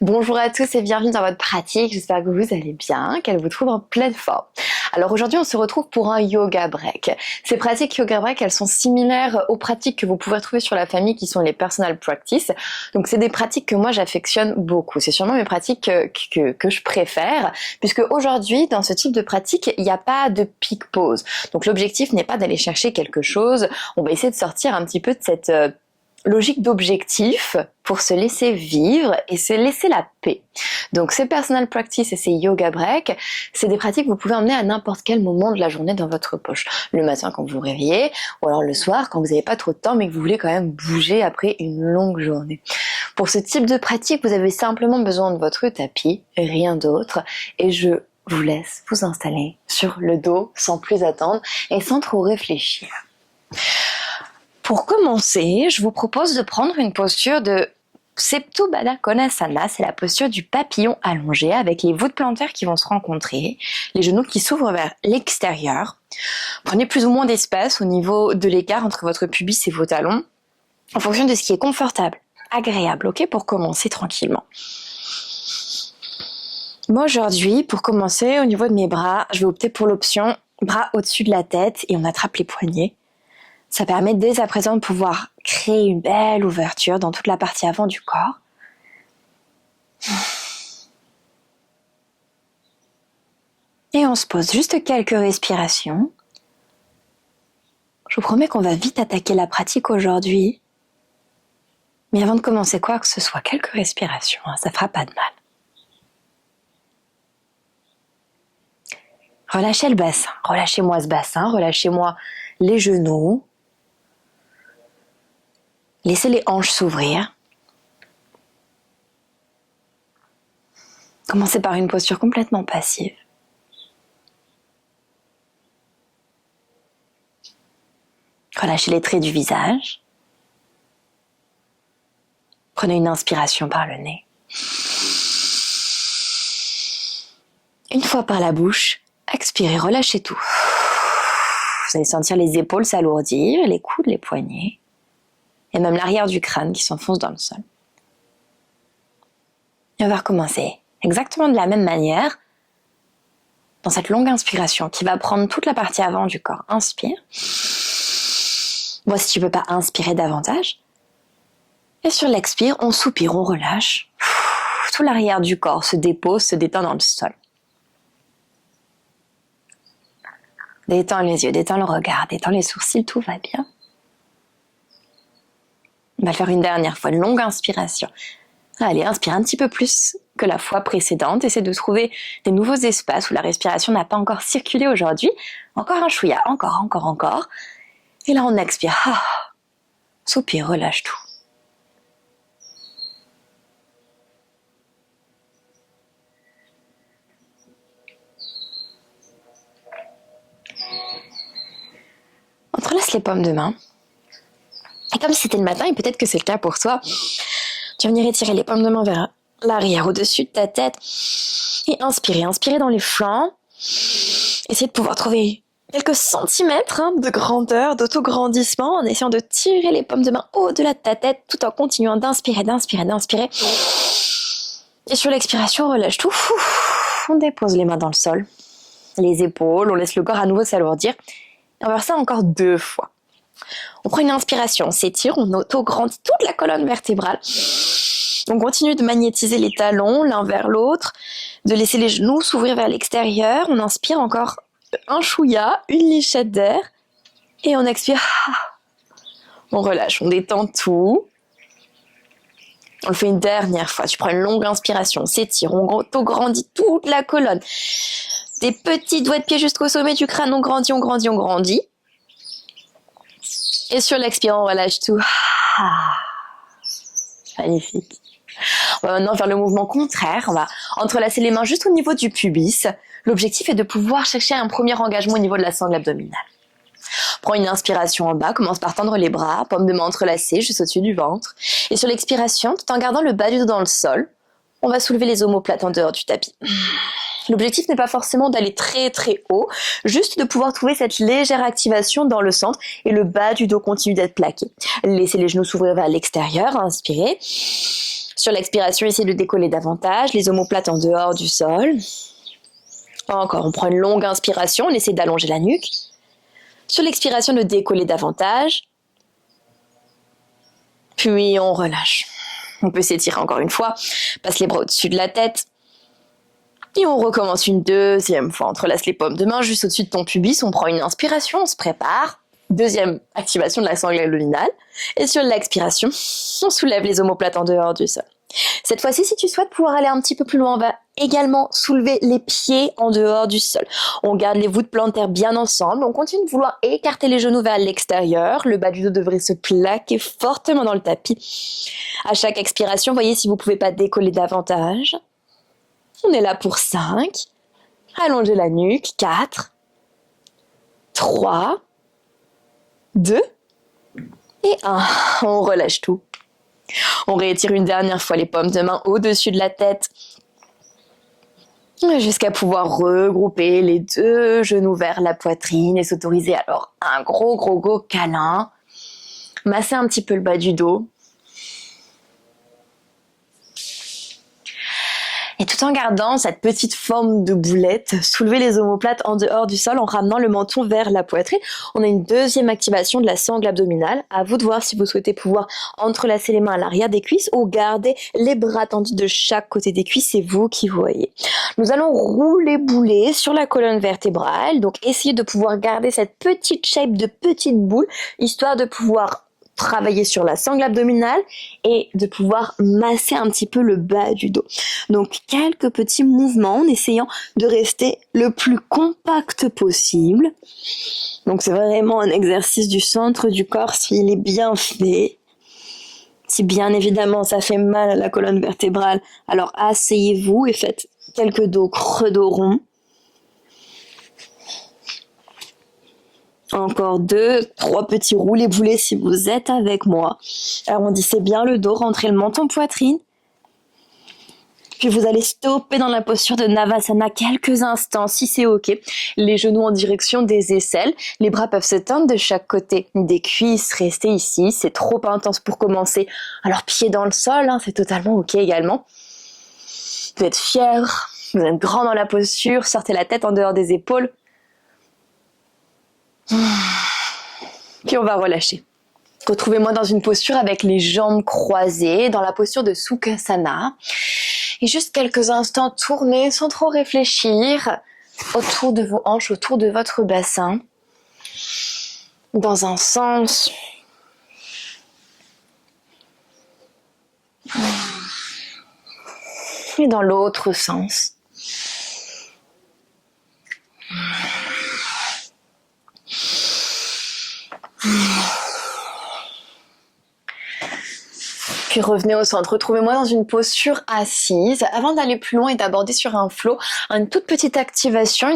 Bonjour à tous et bienvenue dans votre pratique, j'espère que vous allez bien, qu'elle vous trouve en pleine forme. Alors aujourd'hui on se retrouve pour un yoga break. Ces pratiques yoga break, elles sont similaires aux pratiques que vous pouvez trouver sur la famille qui sont les personal practice. Donc c'est des pratiques que moi j'affectionne beaucoup, c'est sûrement mes pratiques que je préfère, puisque aujourd'hui dans ce type de pratique il n'y a pas de peak pose. Donc l'objectif n'est pas d'aller chercher quelque chose, on va essayer de sortir un petit peu de cette logique d'objectif pour se laisser vivre et se laisser la paix. Donc ces personal practice et ces yoga break, c'est des pratiques que vous pouvez emmener à n'importe quel moment de la journée dans votre poche. Le matin quand vous vous réveillez, ou alors le soir quand vous n'avez pas trop de temps mais que vous voulez quand même bouger après une longue journée. Pour ce type de pratique, vous avez simplement besoin de votre tapis, rien d'autre, et je vous laisse vous installer sur le dos sans plus attendre et sans trop réfléchir. Pour commencer, je vous propose de prendre une posture de Supta Baddha Konasana, c'est la posture du papillon allongé avec les voûtes plantaires qui vont se rencontrer, les genoux qui s'ouvrent vers l'extérieur. Prenez plus ou moins d'espace au niveau de l'écart entre votre pubis et vos talons, en fonction de ce qui est confortable, agréable, ok, pour commencer tranquillement. Moi aujourd'hui, pour commencer, au niveau de mes bras, je vais opter pour l'option bras au-dessus de la tête et on attrape les poignets. Ça permet dès à présent de pouvoir créer une belle ouverture dans toute la partie avant du corps. Et on se pose juste quelques respirations. Je vous promets qu'on va vite attaquer la pratique aujourd'hui. Mais avant de commencer quoi que ce soit, quelques respirations, ça fera pas de mal. Relâchez le bassin, relâchez-moi ce bassin, relâchez-moi les genoux. Laissez les hanches s'ouvrir. Commencez par une posture complètement passive. Relâchez les traits du visage. Prenez une inspiration par le nez. Une fois par la bouche, expirez, relâchez tout. Vous allez sentir les épaules s'alourdir, les coudes, les poignets. Et même l'arrière du crâne qui s'enfonce dans le sol. Et on va recommencer exactement de la même manière dans cette longue inspiration qui va prendre toute la partie avant du corps. Inspire. Moi, si tu peux pas inspirer davantage. Et sur l'expire, on soupire, on relâche. Tout l'arrière du corps se dépose, se détend dans le sol. Détends les yeux, détends le regard, détends les sourcils, tout va bien. On va le faire une dernière fois, une longue inspiration. Allez, inspire un petit peu plus que la fois précédente. Essaie de trouver des nouveaux espaces où la respiration n'a pas encore circulé aujourd'hui. Encore un chouïa, encore. Et là, on expire. Soupire, relâche tout. Entrelace les paumes de main. Et comme si c'était le matin, et peut-être que c'est le cas pour toi, tu vas venir étirer les paumes de main vers l'arrière, au-dessus de ta tête. Et inspirer dans les flancs. Essayez de pouvoir trouver quelques centimètres de grandeur, d'autograndissement, en essayant de tirer les paumes de main au-delà de ta tête, tout en continuant d'inspirer. Et sur l'expiration, on relâche tout. On dépose les mains dans le sol, les épaules, on laisse le corps à nouveau s'alourdir. Et on va faire ça encore 2 fois. On prend une inspiration, on s'étire, on auto-grandit toute la colonne vertébrale. On continue de magnétiser les talons l'un vers l'autre, de laisser les genoux s'ouvrir vers l'extérieur. On inspire encore un chouïa, une lichette d'air. Et on expire. On relâche, on détend tout. On le fait une dernière fois. Tu prends une longue inspiration, on s'étire, on auto-grandit toute la colonne. Des petits doigts de pied jusqu'au sommet du crâne, on grandit. Et sur l'expire, on relâche tout. Magnifique. On va maintenant faire le mouvement contraire. On va entrelacer les mains juste au niveau du pubis. L'objectif est de pouvoir chercher un premier engagement au niveau de la sangle abdominale. Prends une inspiration en bas, commence par tendre les bras, paumes de main entrelacées juste au-dessus du ventre. Et sur l'expiration, tout en gardant le bas du dos dans le sol, on va soulever les omoplates en dehors du tapis. L'objectif n'est pas forcément d'aller très très haut, juste de pouvoir trouver cette légère activation dans le centre et le bas du dos continue d'être plaqué. Laissez les genoux s'ouvrir vers l'extérieur, inspirez. Sur l'expiration, essayez de décoller davantage, les omoplates en dehors du sol. Encore, on prend une longue inspiration, on essaie d'allonger la nuque. Sur l'expiration, de décoller davantage. Puis on relâche. On peut s'étirer encore une fois, passe les bras au-dessus de la tête. Et on recommence une deuxième fois. On entrelace les paumes de main juste au-dessus de ton pubis. On prend une inspiration, on se prépare. Deuxième activation de la sangle abdominale. Et sur l'expiration, on soulève les omoplates en dehors du sol. Cette fois-ci, si tu souhaites pouvoir aller un petit peu plus loin, on va également soulever les pieds en dehors du sol. On garde les voûtes plantaires bien ensemble. On continue de vouloir écarter les genoux vers l'extérieur. Le bas du dos devrait se plaquer fortement dans le tapis. À chaque expiration, voyez si vous ne pouvez pas décoller davantage. On est là pour 5. Allongez la nuque. 4. 3. 2. Et 1. On relâche tout. On réétire une dernière fois les paumes de main au-dessus de la tête. Jusqu'à pouvoir regrouper les deux genoux vers la poitrine et s'autoriser alors un gros câlin. Masser un petit peu le bas du dos. Et tout en gardant cette petite forme de boulette, soulevez les omoplates en dehors du sol en ramenant le menton vers la poitrine. On a une deuxième activation de la sangle abdominale. À vous de voir si vous souhaitez pouvoir entrelacer les mains à l'arrière des cuisses ou garder les bras tendus de chaque côté des cuisses. C'est vous qui voyez. Nous allons rouler bouler sur la colonne vertébrale. Donc essayez de pouvoir garder cette petite shape de petite boule, histoire de pouvoir travailler sur la sangle abdominale et de pouvoir masser un petit peu le bas du dos. Donc quelques petits mouvements en essayant de rester le plus compact possible. Donc c'est vraiment un exercice du centre du corps s'il est bien fait. Si bien évidemment ça fait mal à la colonne vertébrale, alors asseyez-vous et faites quelques dos creux dos rond. Encore 2, 3 petits roulés boulets si vous êtes avec moi. Arrondissez bien le dos, rentrez le menton poitrine. Puis vous allez stopper dans la posture de Navasana quelques instants si c'est ok. Les genoux en direction des aisselles. Les bras peuvent se tendre de chaque côté des cuisses. Restez ici, c'est trop intense pour commencer. Alors pieds dans le sol, c'est totalement ok également. Vous êtes fiers, vous êtes grand dans la posture. Sortez la tête en dehors des épaules. Puis on va relâcher. Retrouvez-moi dans une posture avec les jambes croisées, dans la posture de Sukhasana. Et juste quelques instants, tournez sans trop réfléchir autour de vos hanches, autour de votre bassin. Dans un sens. Et dans l'autre sens. Puis revenez au centre. Retrouvez-moi dans une posture assise. Avant d'aller plus loin et d'aborder sur un flow, une toute petite activation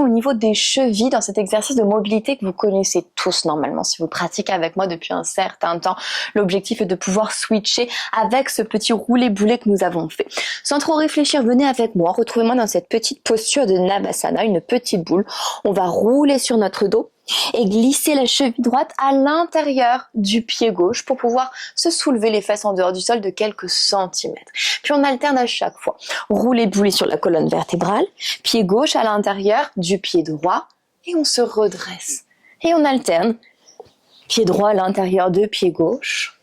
au niveau des chevilles dans cet exercice de mobilité que vous connaissez tous normalement si vous pratiquez avec moi depuis un certain temps. L'objectif est de pouvoir switcher avec ce petit roulé-boulet que nous avons fait. Sans trop réfléchir, venez avec moi. Retrouvez-moi dans cette petite posture de Navasana, une petite boule. On va rouler sur notre dos et glisser la cheville droite à l'intérieur du pied gauche pour pouvoir se soulever les fesses en dehors du sol de quelques centimètres. Puis on alterne à chaque fois. Rouler boulet sur la colonne vertébrale, pied gauche à l'intérieur du pied droit et on se redresse. Et on alterne. Pied droit à l'intérieur de pied gauche.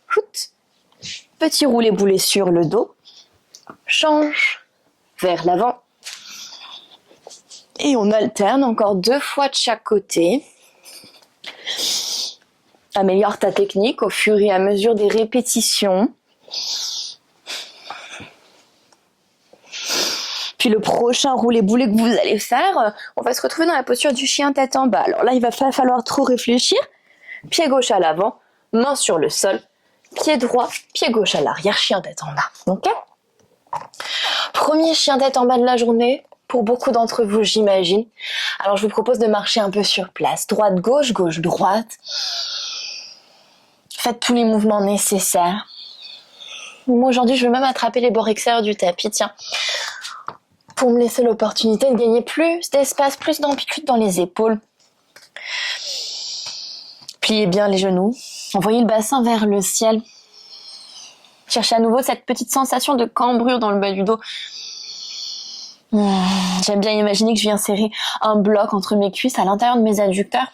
Petit roulé boulet sur le dos. Change vers l'avant. Et on alterne encore 2 fois de chaque côté. Améliore ta technique au fur et à mesure des répétitions. Puis le prochain roulé-boulet que vous allez faire, on va se retrouver dans la posture du chien tête en bas. Alors là, il va pas falloir trop réfléchir. Pied gauche à l'avant, main sur le sol, pied droit, pied gauche à l'arrière, chien tête en bas. Ok ? Premier chien tête en bas de la journée. Pour beaucoup d'entre vous, j'imagine. Alors, je vous propose de marcher un peu sur place. Droite-gauche, gauche-droite. Faites tous les mouvements nécessaires. Moi, aujourd'hui, je vais même attraper les bords extérieurs du tapis, tiens. Pour me laisser l'opportunité de gagner plus d'espace, plus d'amplitude dans les épaules. Pliez bien les genoux. Envoyez le bassin vers le ciel. Cherchez à nouveau cette petite sensation de cambrure dans le bas du dos. J'aime bien imaginer que je viens serrer un bloc entre mes cuisses à l'intérieur de mes adducteurs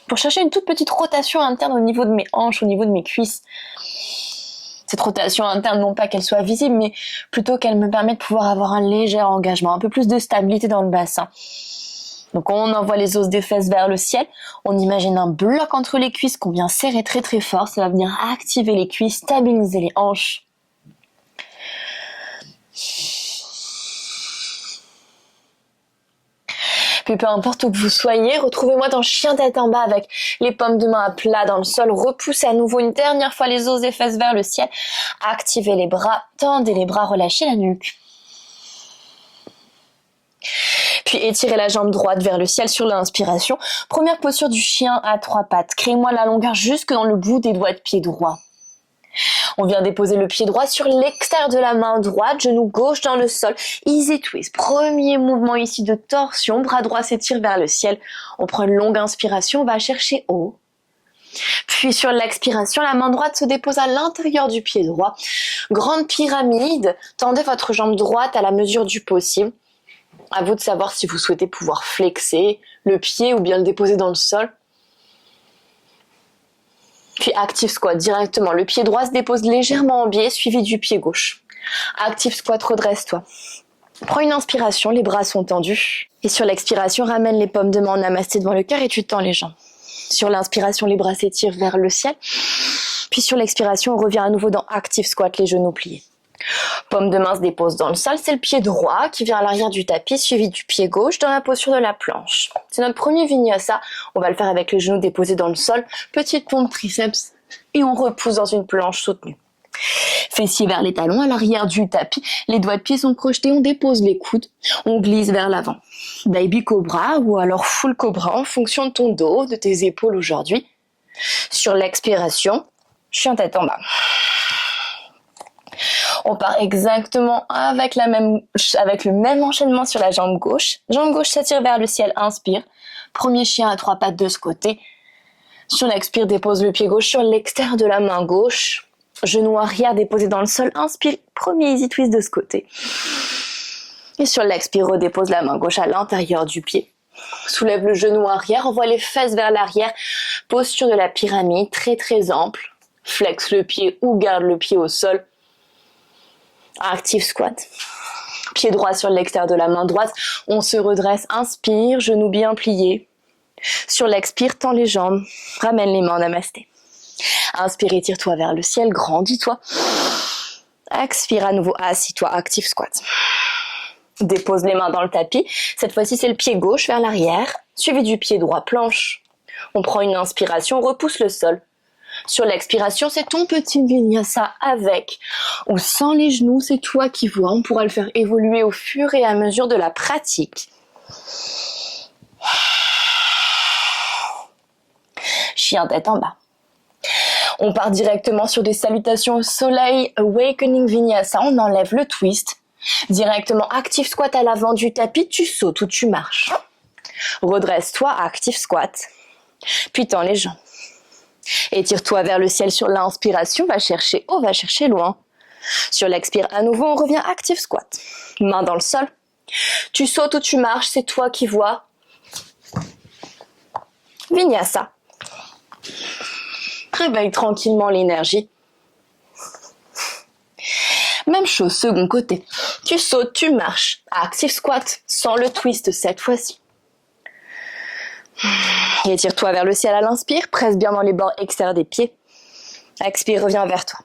pour chercher une toute petite rotation interne au niveau de mes hanches, au niveau de mes cuisses. Cette rotation interne, non pas qu'elle soit visible, mais plutôt qu'elle me permet de pouvoir avoir un léger engagement, un peu plus de stabilité dans le bassin. Donc on envoie les os des fesses vers le ciel, on imagine un bloc entre les cuisses qu'on vient serrer très très fort, ça va venir activer les cuisses, stabiliser les hanches. Puis peu importe où que vous soyez, retrouvez-moi dans chien tête en bas avec les paumes de main à plat dans le sol. Repoussez à nouveau une dernière fois les os des fesses vers le ciel. Activez les bras, tendez les bras, relâchez la nuque. Puis étirez la jambe droite vers le ciel sur l'inspiration. Première posture du chien à 3 pattes. Créez-moi la longueur jusque dans le bout des doigts de pied droit. On vient déposer le pied droit sur l'extérieur de la main droite, genou gauche dans le sol, easy twist. Premier mouvement ici de torsion, bras droit s'étire vers le ciel. On prend une longue inspiration, on va chercher haut. Puis sur l'expiration, la main droite se dépose à l'intérieur du pied droit. Grande pyramide, tendez votre jambe droite à la mesure du possible. À vous de savoir si vous souhaitez pouvoir flexer le pied ou bien le déposer dans le sol. Puis active squat directement. Le pied droit se dépose légèrement en biais, suivi du pied gauche. Active squat, redresse-toi. Prends une inspiration, les bras sont tendus. Et sur l'expiration, ramène les paumes de main en namasté devant le cœur et tu tends les jambes. Sur l'inspiration, les bras s'étirent vers le ciel. Puis sur l'expiration, on revient à nouveau dans active squat, les genoux pliés. Paume de main se dépose dans le sol, c'est le pied droit qui vient à l'arrière du tapis, suivi du pied gauche dans la posture de la planche. C'est notre premier vinyasa, on va le faire avec les genoux déposés dans le sol, petite pompe triceps et on repousse dans une planche soutenue. Fessiers vers les talons à l'arrière du tapis, les doigts de pied sont projetés, on dépose les coudes, on glisse vers l'avant. Baby cobra ou alors full cobra en fonction de ton dos, de tes épaules aujourd'hui. Sur l'expiration, chien tête en bas. On part exactement avec le même enchaînement sur la jambe gauche. Jambe gauche s'attire vers le ciel, inspire. Premier chien à 3 pattes de ce côté. Sur l'expire, dépose le pied gauche sur l'extérieur de la main gauche. Genou arrière déposé dans le sol, inspire. Premier easy twist de ce côté. Et sur l'expire, redépose la main gauche à l'intérieur du pied. Soulève le genou arrière, envoie les fesses vers l'arrière. Posture de la pyramide, très très ample. Flexe le pied ou garde le pied au sol. Active squat. Pied droit sur l'extérieur de la main droite. On se redresse. Inspire, genoux bien pliés. Sur l'expire, tends les jambes. Ramène les mains en namasté. Inspire, étire-toi vers le ciel. Grandis-toi. Expire à nouveau. Assis-toi. Active squat. Dépose les mains dans le tapis. Cette fois-ci, c'est le pied gauche vers l'arrière. Suivi du pied droit, planche. On prend une inspiration. On repousse le sol. Sur l'expiration, c'est ton petit vinyasa avec ou sans les genoux, c'est toi qui vois. On pourra le faire évoluer au fur et à mesure de la pratique. Chien tête en bas. On part directement sur des salutations au soleil, Awakening Vinyasa. On enlève le twist. Directement, active squat à l'avant du tapis, tu sautes ou tu marches. Redresse-toi, active squat. Puis tends les jambes. Étire-toi vers le ciel sur l'inspiration, va chercher haut, va chercher loin. Sur l'expire, à nouveau, on revient active squat. Main dans le sol. Tu sautes ou tu marches, c'est toi qui vois. Vinyasa. Réveille tranquillement l'énergie. Même chose, second côté. Tu sautes, tu marches. Active squat, sans le twist cette fois-ci. Et étire-toi vers le ciel à l'inspire, presse bien dans les bords extérieurs des pieds. Expire, reviens vers toi.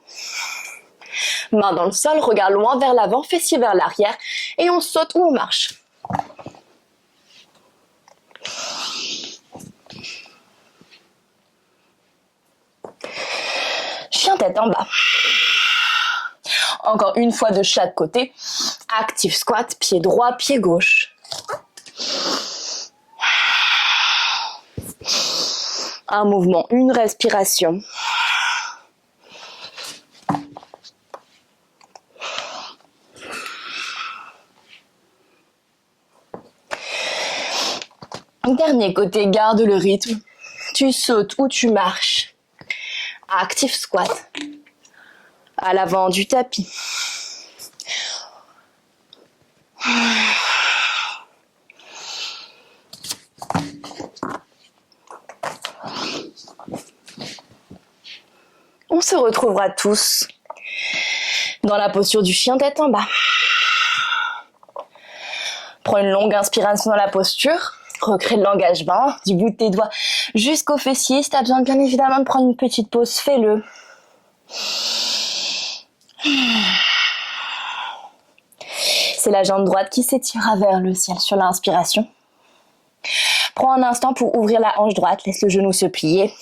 Main dans le sol, regard loin vers l'avant, fessier vers l'arrière. Et on saute ou on marche. Chien tête en bas. Encore une fois de chaque côté. Active squat, pied droit, pied gauche. Un mouvement, une respiration. Dernier côté, garde le rythme. Tu sautes ou tu marches. Active squat. à l'avant du tapis. On se retrouvera tous dans la posture du chien tête en bas. Prends une longue inspiration dans la posture. Recrée de l'engagement, du bout de tes doigts jusqu'aux fessiers. Si tu as besoin bien évidemment de prendre une petite pause, fais-le. C'est la jambe droite qui s'étirera vers le ciel sur l'inspiration. Prends un instant pour ouvrir la hanche droite, laisse le genou se plier.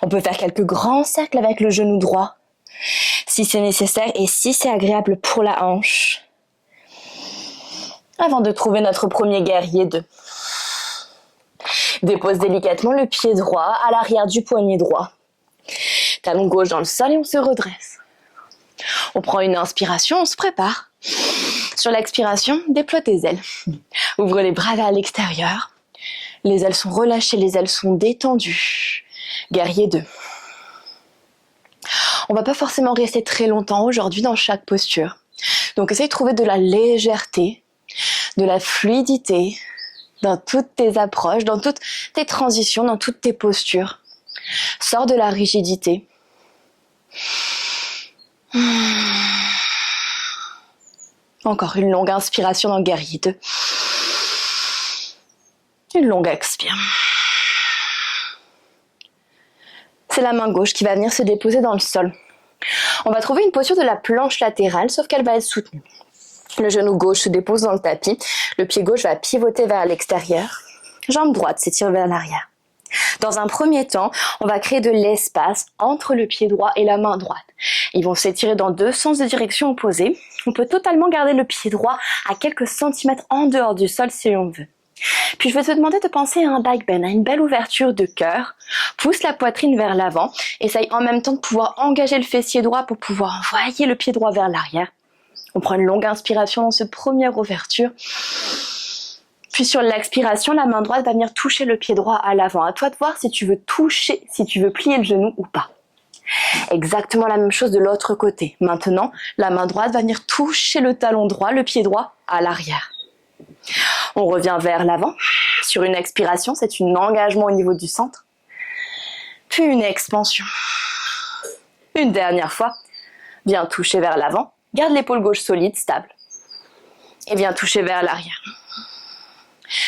On peut faire quelques grands cercles avec le genou droit, si c'est nécessaire et si c'est agréable pour la hanche. Avant de trouver notre premier guerrier 2. Dépose délicatement le pied droit à l'arrière du poignet droit. Talon gauche dans le sol et on se redresse. On prend une inspiration, on se prépare. Sur l'expiration, déploie tes ailes. Ouvre les bras vers l'extérieur. Les ailes sont relâchées, les ailes sont détendues. Guerrier 2. On va pas forcément rester très longtemps aujourd'hui dans chaque posture. Donc essaye de trouver de la légèreté, de la fluidité dans toutes tes approches, dans toutes tes transitions, dans toutes tes postures. Sors de la rigidité. Encore une longue inspiration dans le guerrier 2. Une longue expire. C'est la main gauche qui va venir se déposer dans le sol. On va trouver une posture de la planche latérale, sauf qu'elle va être soutenue. Le genou gauche se dépose dans le tapis. Le pied gauche va pivoter vers l'extérieur. Jambe droite s'étire vers l'arrière. Dans un premier temps, on va créer de l'espace entre le pied droit et la main droite. Ils vont s'étirer dans deux sens de direction opposés. On peut totalement garder le pied droit à quelques centimètres en dehors du sol si on veut. Puis je vais te demander de penser à un back bend, à une belle ouverture de cœur. Pousse la poitrine vers l'avant. Essaye en même temps de pouvoir engager le fessier droit pour pouvoir envoyer le pied droit vers l'arrière. On prend une longue inspiration dans cette première ouverture. Puis sur l'expiration, la main droite va venir toucher le pied droit à l'avant. À toi de voir si tu veux toucher, si tu veux plier le genou ou pas. Exactement la même chose de l'autre côté. Maintenant, la main droite va venir toucher le talon droit, le pied droit à l'arrière. On revient vers l'avant. Sur une expiration, c'est un engagement au niveau du centre. Puis une expansion. Une dernière fois. Viens toucher vers l'avant. Garde l'épaule gauche solide, stable. Et viens toucher vers l'arrière.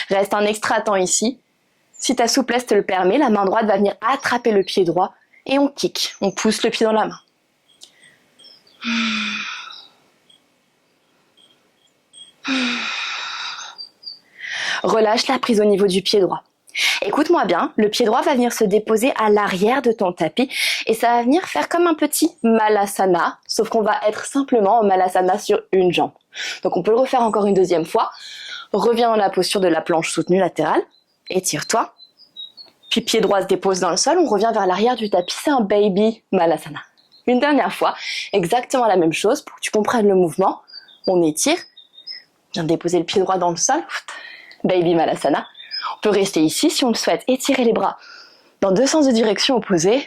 Reste un extra temps ici. Si ta souplesse te le permet, la main droite va venir attraper le pied droit et on kick. On pousse le pied dans la main. Relâche la prise au niveau du pied droit. Écoute-moi bien, le pied droit va venir se déposer à l'arrière de ton tapis et ça va venir faire comme un petit malasana, sauf qu'on va être simplement en malasana sur une jambe. Donc on peut le refaire encore une deuxième fois. Reviens dans la posture de la planche soutenue latérale, étire-toi. Puis pied droit se dépose dans le sol, on revient vers l'arrière du tapis, c'est un baby malasana. Une dernière fois, exactement la même chose pour que tu comprennes le mouvement. On étire, viens déposer le pied droit dans le sol, baby malasana. On peut rester ici si on le souhaite, étirer les bras dans deux sens de direction opposés.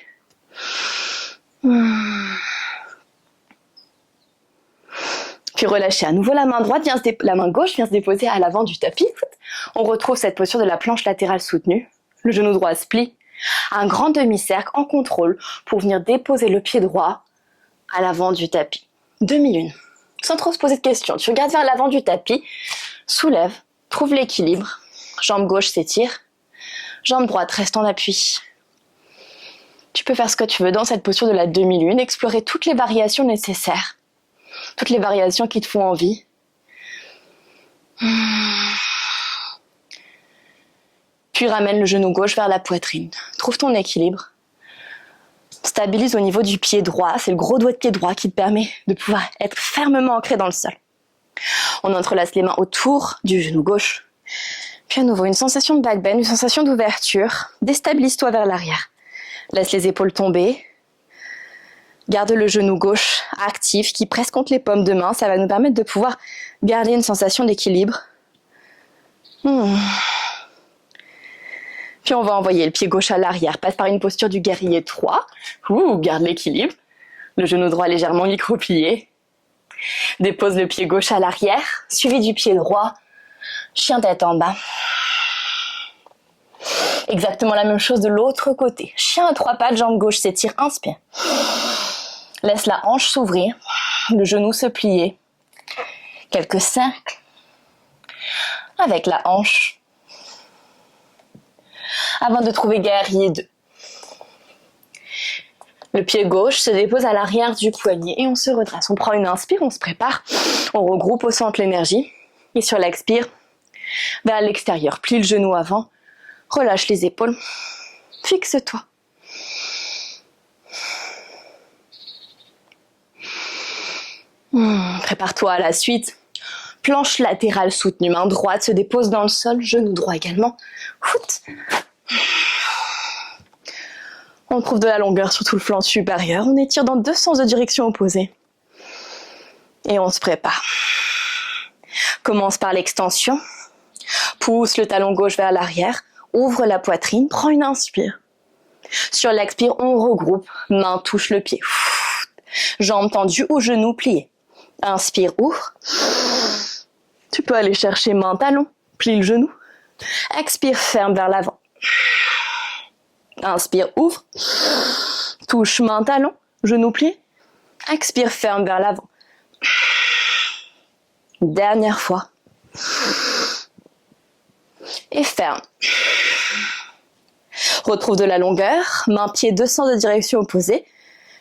Puis relâcher à nouveau la main droite, la main gauche vient se déposer à l'avant du tapis. On retrouve cette posture de la planche latérale soutenue. Le genou droit se plie. Un grand demi-cercle en contrôle pour venir déposer le pied droit à l'avant du tapis. Demi-lune. Sans trop se poser de questions. Tu regardes vers l'avant du tapis, soulève, trouve l'équilibre. Jambe gauche s'étire. Jambe droite reste en appui. Tu peux faire ce que tu veux dans cette posture de la demi-lune, explorer toutes les variations nécessaires. Toutes les variations qui te font envie. Puis ramène le genou gauche vers la poitrine. Trouve ton équilibre. Stabilise au niveau du pied droit. C'est le gros doigt de pied droit qui te permet de pouvoir être fermement ancré dans le sol. On entrelace les mains autour du genou gauche. Puis à nouveau, une sensation de back bend, une sensation d'ouverture. Déstabilise-toi vers l'arrière. Laisse les épaules tomber. Garde le genou gauche actif qui presse contre les paumes de main. Ça va nous permettre de pouvoir garder une sensation d'équilibre. Puis on va envoyer le pied gauche à l'arrière. Passe par une posture du guerrier 3. Garde l'équilibre. Le genou droit légèrement micro-plié. Dépose le pied gauche à l'arrière, suivi du pied droit. Chien tête en bas. Exactement la même chose de l'autre côté. Chien à 3 pattes, jambe gauche s'étire, inspire. Laisse la hanche s'ouvrir, le genou se plier. Quelques cercles avec la hanche. Avant de trouver guerrier 2. Le pied gauche se dépose à l'arrière du poignet et on se redresse. On prend une inspire, on se prépare, on regroupe au centre l'énergie. Et sur l'expire, vers l'extérieur, plie le genou avant, relâche les épaules, fixe-toi. Prépare-toi à la suite. Planche latérale soutenue, main droite se dépose dans le sol, genou droit également. On trouve de la longueur sur tout le flanc supérieur. On étire dans 2 sens de direction opposée. Et on se prépare. Commence par l'extension. Pousse le talon gauche vers l'arrière. Ouvre la poitrine. Prends une inspire. Sur l'expire, on regroupe. Main touche le pied. Jambes tendues ou genoux pliés. Inspire, ouvre. Tu peux aller chercher main, talon. Plie le genou. Expire, ferme vers l'avant. Inspire, ouvre. Touche main, talon. Genou plié. Expire, ferme vers l'avant. Dernière fois. Et ferme. Retrouve de la longueur. Main, pied, 2 sens de direction opposée.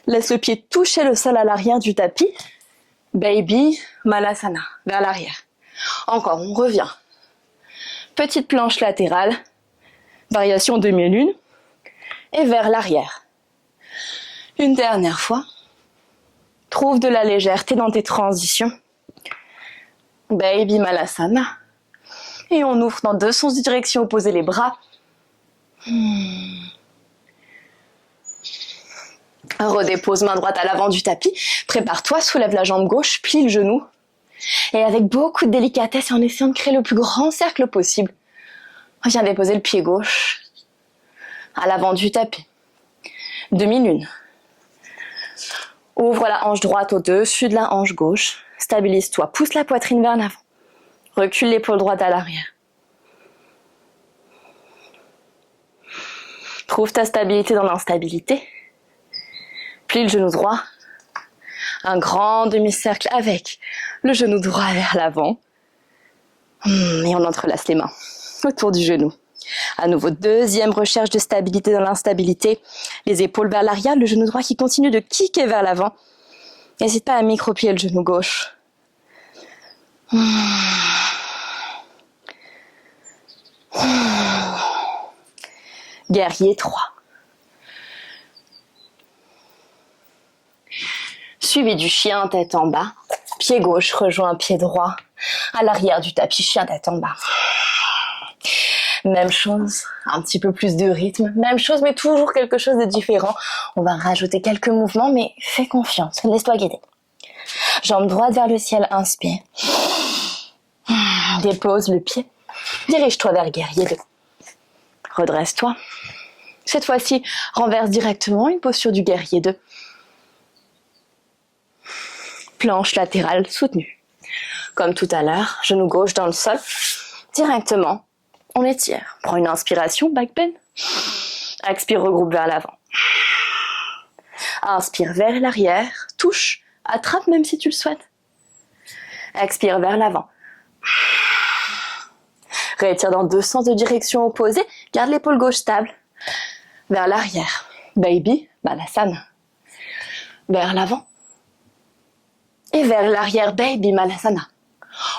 Laisse le pied toucher le sol à l'arrière du tapis. Baby Malasana, vers l'arrière. Encore, on revient. Petite planche latérale. Variation demi-lune. Et vers l'arrière. Une dernière fois. Trouve de la légèreté dans tes transitions. Baby Malasana. Et on ouvre dans 2 sens de direction opposée les bras. Redépose main droite à l'avant du tapis. Prépare-toi, soulève la jambe gauche, plie le genou. Et avec beaucoup de délicatesse et en essayant de créer le plus grand cercle possible, viens déposer le pied gauche à l'avant du tapis. Demi-lune. Ouvre la hanche droite au-dessus de la hanche gauche. Stabilise-toi, pousse la poitrine vers l'avant. Recule l'épaule droite à l'arrière. Trouve ta stabilité dans l'instabilité. Plie le genou droit. Un grand demi-cercle avec le genou droit vers l'avant. Et on entrelace les mains autour du genou. À nouveau, deuxième recherche de stabilité dans l'instabilité. Les épaules vers l'arrière, le genou droit qui continue de kicker vers l'avant. N'hésite pas à micro-plier le genou gauche. Guerrier 3. Suivi du chien tête en bas. Pied gauche rejoint pied droit à l'arrière du tapis, chien tête en bas. Même chose, un petit peu plus de rythme. Même chose, mais toujours quelque chose de différent. On va rajouter quelques mouvements, mais fais confiance, laisse-toi guider. Jambe droite vers le ciel, inspire. Dépose le pied. Dirige-toi vers guerrier 2. Redresse-toi. Cette fois-ci, renverse directement une posture du guerrier 2. Planche latérale soutenue. Comme tout à l'heure, genou gauche dans le sol. Directement, on étire. Prends une inspiration, back bend. Expire, regroupe vers l'avant. Inspire vers l'arrière, touche, attrape même si tu le souhaites. Expire vers l'avant. Rétire dans 2 sens de direction opposée. Garde l'épaule gauche stable. Vers l'arrière. Baby Malasana. Vers l'avant. Et vers l'arrière, Baby Malasana.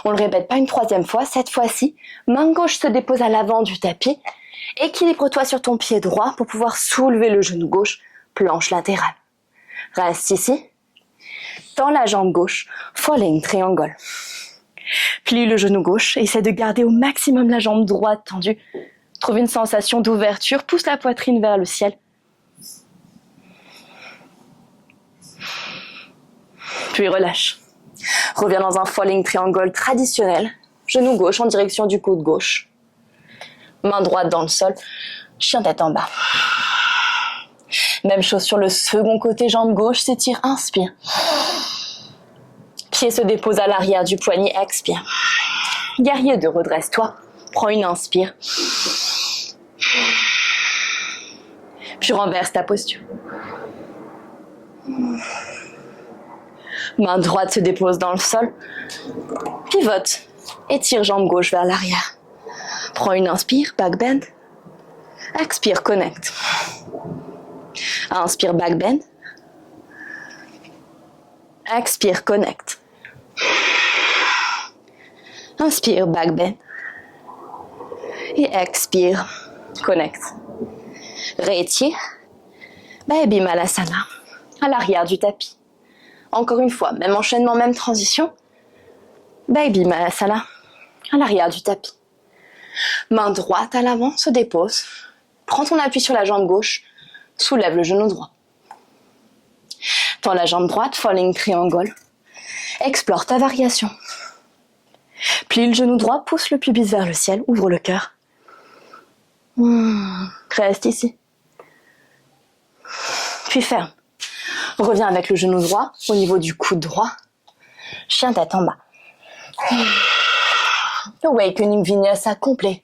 On le répète pas une 3e fois. Cette fois-ci, main gauche se dépose à l'avant du tapis. Équilibre-toi sur ton pied droit pour pouvoir soulever le genou gauche. Planche latérale. Reste ici. Tends la jambe gauche. Falling triangle. Plie le genou gauche et essaie de garder au maximum la jambe droite tendue. Trouve une sensation d'ouverture. Pousse la poitrine vers le ciel. Puis relâche. Reviens dans un falling triangle traditionnel. Genou gauche en direction du coude gauche. Main droite dans le sol. Chien tête en bas. Même chose sur le second côté, jambe gauche, s'étire, inspire. Pied se dépose à l'arrière du poignet, expire. Guerrier 2, redresse-toi. Prends une inspire. Puis renverse ta posture. Main droite se dépose dans le sol. Pivote. Étire jambe gauche vers l'arrière. Prends une inspire, back bend. Expire, connecte. Inspire, back bend. Expire, connecte. Inspire, back bend. Et expire, connecte. Réétire. Baby Malasana. À l'arrière du tapis. Encore une fois, même enchaînement, même transition. Baby Malasana. À l'arrière du tapis. Main droite à l'avant, se dépose. Prends ton appui sur la jambe gauche. Soulève le genou droit. Tends la jambe droite, falling triangle. Explore ta variation. Plie le genou droit, pousse le pubis vers le ciel, ouvre le cœur. Reste ici. Puis ferme. Reviens avec le genou droit au niveau du coude droit. Chien tête en bas. Awakening Vinyasa complet.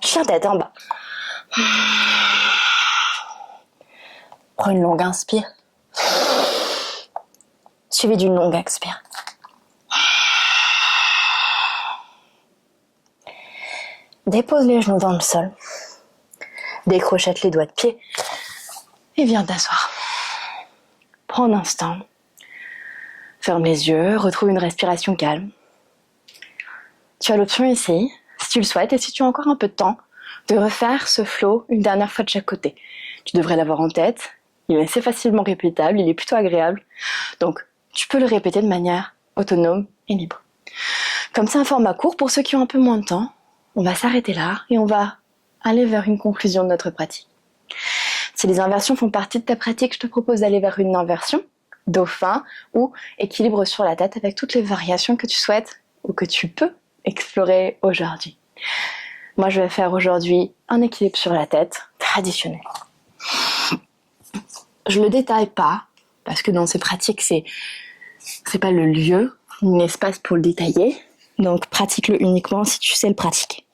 Chien tête en bas. Prends une longue inspire. Suivi d'une longue expire. Dépose les genoux dans le sol. Décrochette les doigts de pied. Et viens t'asseoir. Prends un instant. Ferme les yeux, retrouve une respiration calme. Tu as l'option ici, si tu le souhaites et si tu as encore un peu de temps, de refaire ce flow une dernière fois de chaque côté. Tu devrais l'avoir en tête. Il est assez facilement répétable, il est plutôt agréable. Donc, tu peux le répéter de manière autonome et libre. Comme c'est un format court, pour ceux qui ont un peu moins de temps, on va s'arrêter là et on va aller vers une conclusion de notre pratique. Si les inversions font partie de ta pratique, je te propose d'aller vers une inversion, dauphin ou équilibre sur la tête avec toutes les variations que tu souhaites ou que tu peux explorer aujourd'hui. Moi, je vais faire aujourd'hui un équilibre sur la tête traditionnel. Je le détaille pas parce que dans ces pratiques, c'est pas le lieu, l'espace pour le détailler. Donc, pratique-le uniquement si tu sais le pratiquer.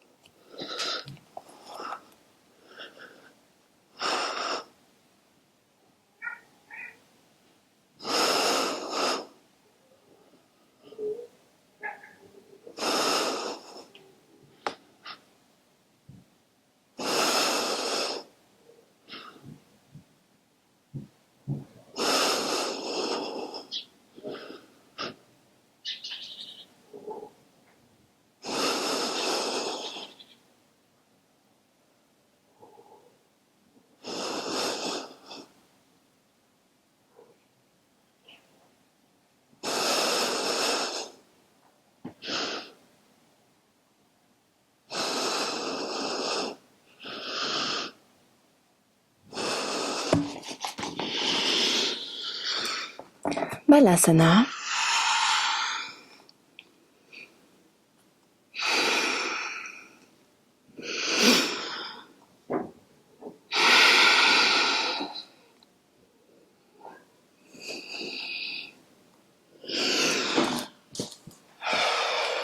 Balasana.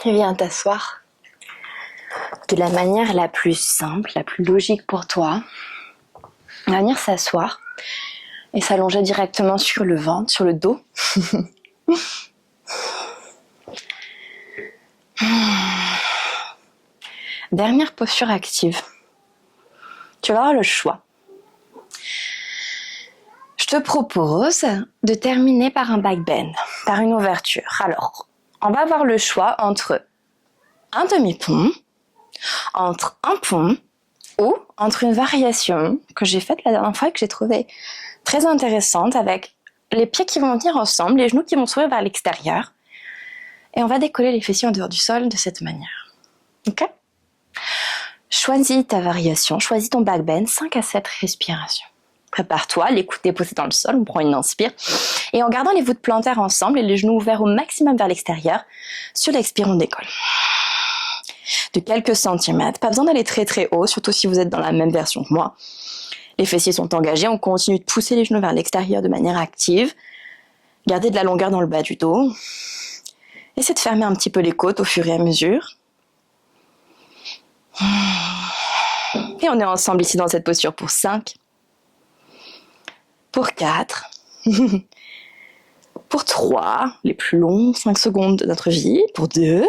Viens t'asseoir de la manière la plus simple, la plus logique pour toi. On va venir s'asseoir et s'allonger directement sur le ventre, sur le dos. Dernière posture active. Tu vas avoir le choix. Je te propose de terminer par un back bend, par une ouverture. Alors, on va avoir le choix entre un demi-pont, entre un pont ou entre une variation que j'ai faite la dernière fois et que j'ai trouvée très intéressante avec les pieds qui vont venir ensemble, les genoux qui vont s'ouvrir vers l'extérieur et on va décoller les fessiers en dehors du sol de cette manière. Ok ? Choisis ta variation, choisis ton back bend, 5 à 7 respirations. Prépare-toi, les coudes déposés dans le sol, on prend une inspire. Et en gardant les voûtes plantaires ensemble et les genoux ouverts au maximum vers l'extérieur, sur l'expire, on décolle. De quelques centimètres, pas besoin d'aller très très haut, surtout si vous êtes dans la même version que moi. Les fessiers sont engagés, on continue de pousser les genoux vers l'extérieur de manière active. Gardez de la longueur dans le bas du dos. Essayez de fermer un petit peu les côtes au fur et à mesure. Et on est ensemble ici dans cette posture pour 5, pour 4, pour 3, les plus longs 5 secondes de notre vie, pour 2,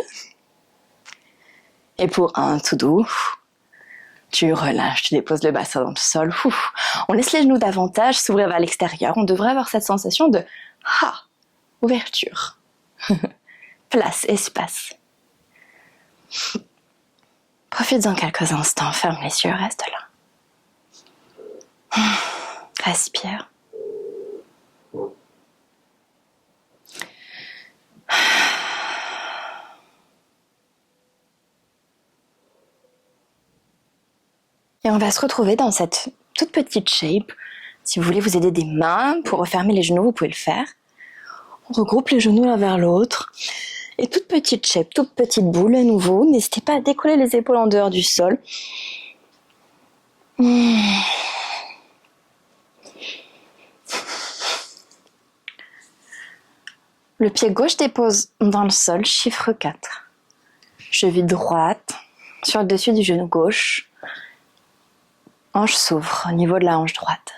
et pour 1, tout doux. Tu relâches, tu déposes le bassin dans le sol. On laisse les genoux davantage s'ouvrir vers l'extérieur. On devrait avoir cette sensation de ouverture. Place, espace. Profites-en quelques instants, ferme les yeux, reste là. Respire. Et on va se retrouver dans cette toute petite shape. Si vous voulez vous aider des mains pour refermer les genoux, vous pouvez le faire. On regroupe les genoux l'un vers l'autre. Et toute petite shape, toute petite boule à nouveau. N'hésitez pas à décoller les épaules en dehors du sol. Le pied gauche dépose dans le sol, chiffre 4. Cheville droite sur le dessus du genou gauche. Hanche s'ouvre au niveau de la hanche droite.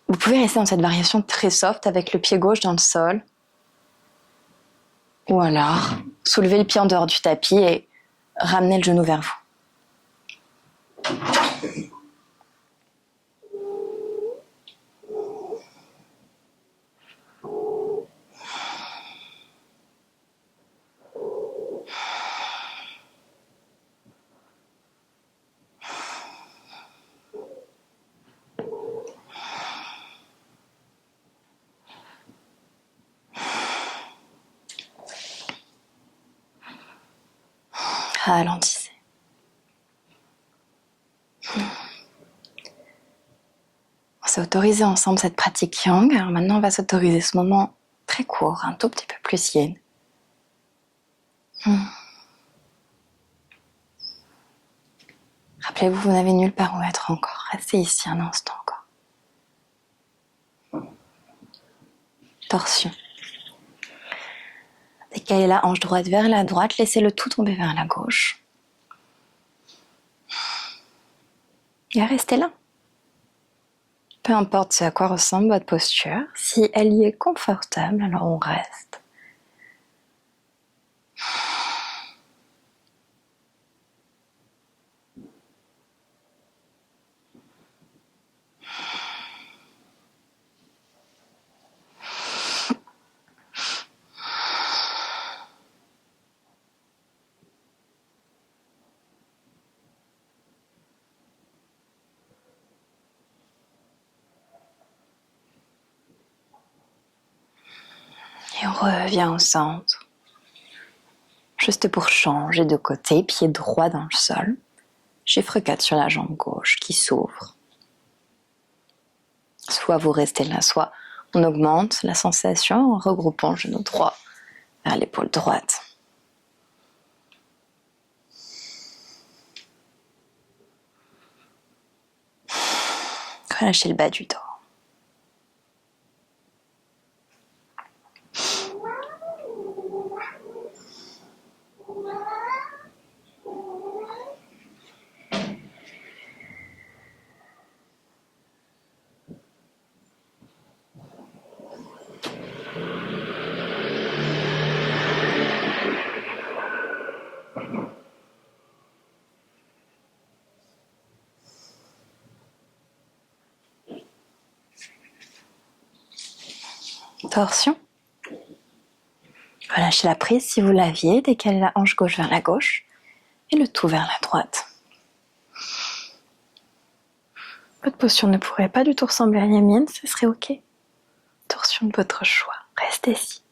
Vous pouvez rester dans cette variation très soft avec le pied gauche dans le sol. Ou alors, soulevez le pied en dehors du tapis et ramenez le genou vers vous. Ralentissez. On s'est autorisé ensemble cette pratique yang. Alors maintenant, on va s'autoriser ce moment très court, un tout petit peu plus yin. Rappelez-vous, vous n'avez nulle part où être encore. Restez ici un instant encore. Torsion. Décalez la hanche droite vers la droite, laissez le tout tomber vers la gauche. Et restez là. Peu importe ce à quoi ressemble votre posture, si elle y est confortable, alors on reste. Et on revient au centre. Juste pour changer de côté, pied droit dans le sol. Chiffre 4 sur la jambe gauche qui s'ouvre. Soit vous restez là, soit on augmente la sensation en regroupant le genou droit vers l'épaule droite. Relâchez le bas du dos. Torsion. Relâchez la prise si vous l'aviez, décalez la hanche gauche vers la gauche et le tout vers la droite. Votre posture ne pourrait pas du tout ressembler à la mienne, ce serait ok. Torsion de votre choix, restez ici.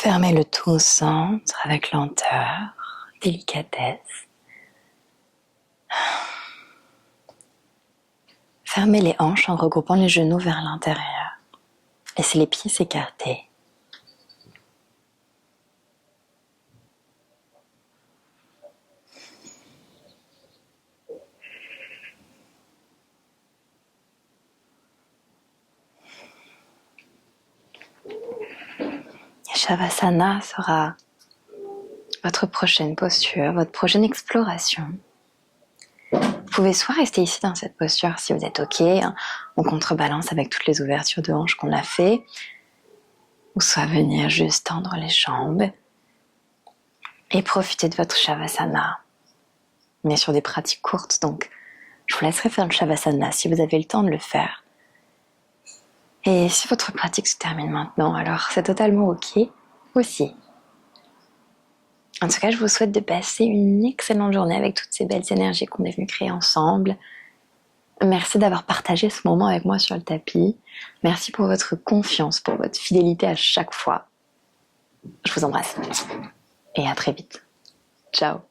Fermez le tout au centre avec lenteur, délicatesse. Fermez les hanches en regroupant les genoux vers l'intérieur. Laissez les pieds s'écarter. Shavasana sera votre prochaine posture, votre prochaine exploration. Vous pouvez soit rester ici dans cette posture si vous êtes OK, en contrebalance avec toutes les ouvertures de hanches qu'on a fait, ou soit venir juste tendre les jambes et profiter de votre Shavasana. On est sur des pratiques courtes, donc je vous laisserai faire le Shavasana si vous avez le temps de le faire. Et si votre pratique se termine maintenant, alors c'est totalement OK aussi. En tout cas, je vous souhaite de passer une excellente journée avec toutes ces belles énergies qu'on est venu créer ensemble. Merci d'avoir partagé ce moment avec moi sur le tapis. Merci pour votre confiance, pour votre fidélité à chaque fois. Je vous embrasse et à très vite. Ciao.